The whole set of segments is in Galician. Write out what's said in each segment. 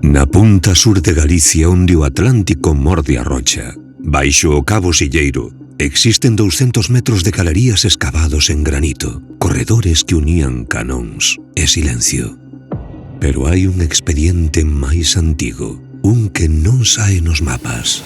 Na punta sur de Galicia onde o Atlántico morde a rocha, baixo o Cabo Silleiro, existen 200 metros de galerías escavados en granito, corredores que unían canóns e silencio. Pero hai un expediente máis antigo, un que non sae nos mapas.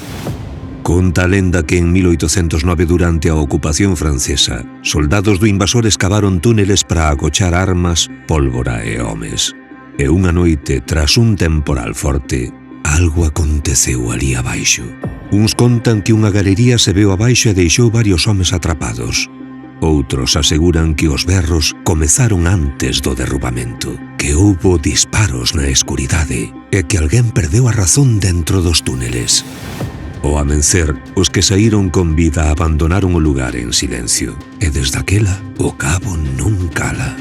Conta a lenda que en 1809, durante a ocupación francesa, soldados do invasor escavaron túneles para acochar armas, pólvora e homes. E unha noite, tras un temporal forte, algo aconteceu ali abaixo. Uns contan que unha galería se veu abaixo e deixou varios homes atrapados. Outros aseguran que os berros comezaron antes do derrubamento, que houbo disparos na escuridade e que alguén perdeu a razón dentro dos túneles. Ao amencer, os que saíron con vida abandonaron o lugar en silencio, e desde aquela o cabo non cala.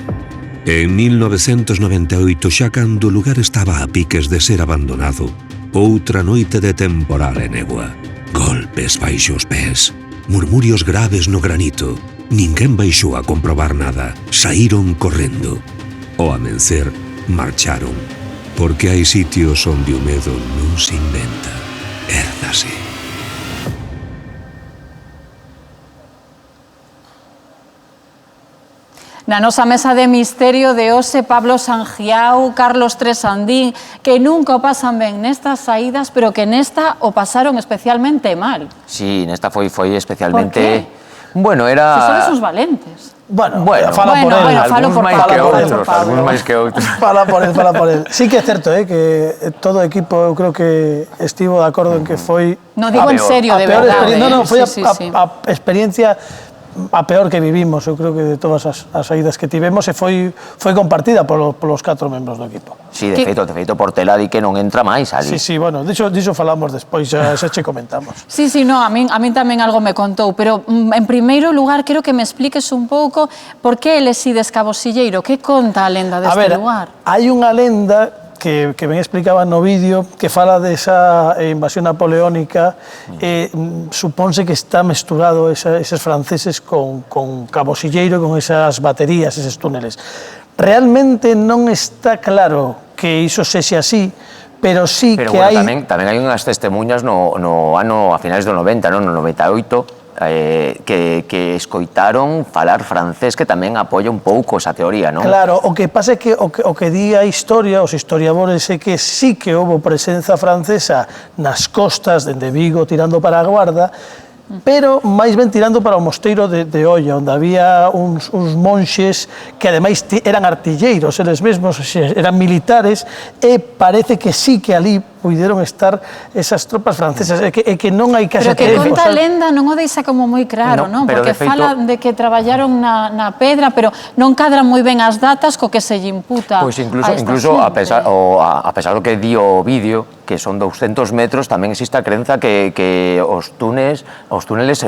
En 1998, xa cando o lugar estaba a piques de ser abandonado, outra noite de temporal e néboa. Golpes baixo os pés, murmurios graves no granito. Ninguén baixou a comprobar nada, saíron correndo. Ao amencer, marcharon, porque hai sitios onde o medo non se inventa, hérdase. Na nosa mesa de misterio de hoxe, Pablo Sangiao, Carlos Tresandín, que nunca o pasan ben nestas saídas, pero que nesta o pasaron especialmente mal. Sí, nesta foi especialmente... Por qué? Bueno, era... Se sodes uns valentes. Bueno, falo fala por él. Algúns máis que outros. Fala por él. Sí que é certo, que todo o equipo, eu creo que estivo de acordo en que foi... No digo en serio, de verdade. Non, foi a experiencia a peor que vivimos, eu creo que de todas as saídas que tivemos, e foi compartida polos 4 membros do equipo. Sí, de feito, Portela di que non entra máis ali. Sí, bueno, diso falamos despois, xa che comentamos. Sí, no, a min tamén algo me contou, pero en primeiro lugar, quero que me expliques un pouco por que elesides Cabo Silleiro, que conta a lenda deste lugar? Hai unha lenda que ben explicaba no vídeo, que fala desa invasión napoleónica, supónse que está mesturado eses franceses con Cabo Silleiro, con esas baterías, eses túneles. Realmente non está claro que iso sexe así, pero sí que hai... Pero tamén hai unhas testemunhas no ano, a finais do 90, no 98, que escoitaron falar francés, que tamén apoia un pouco esa teoría, non? Claro, o que pasa é que o que di a historia, os historiadores, é que sí que houve presenza francesa nas costas, dende Vigo, tirando para a Guarda, pero máis ben tirando para o mosteiro de Olla, onde había uns monxes que ademais eran artilleiros, eles mesmos eran militares, e parece que sí que ali puideron estar esas tropas francesas, e que non hai case... Pero que conta a lenda non o deixa como moi claro, non? Porque fala de que traballaron na pedra, pero non cadran moi ben as datas co que se lle imputa. Pois incluso a pesar do que di o vídeo, que son 200 metros, tamén existe a crenza que os túneles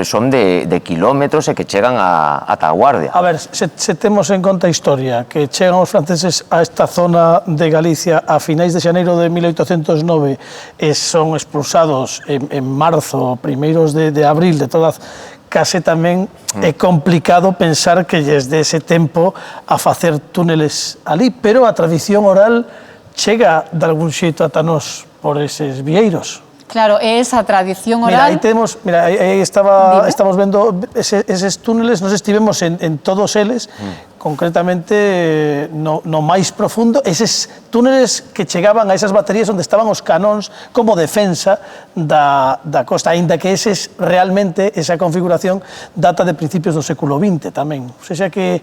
son de kilómetros e que chegan ata a Guardia. A ver, se temos en conta a historia, que chegan os franceses a esta zona de Galicia a finais de xaneiro de 1809 e son expulsados en marzo, primeiros de abril, de todas, case tamén é complicado pensar que lles dé ese tempo a facer túneles ali, pero a tradición oral chega de algún xeito ata nós por eses vieiros. Claro, é esa tradición oral... Aí estamos vendo eses túneles, nos estivemos en todos eles, concretamente no máis profundo, eses túneles que chegaban a esas baterías onde estaban os canóns como defensa da costa, aínda que realmente esa configuración data de principios do século XX tamén. O sea que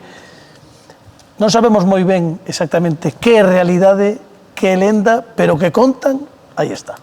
non sabemos moi ben exactamente que é realidade, que é lenda, pero que contan, aí está.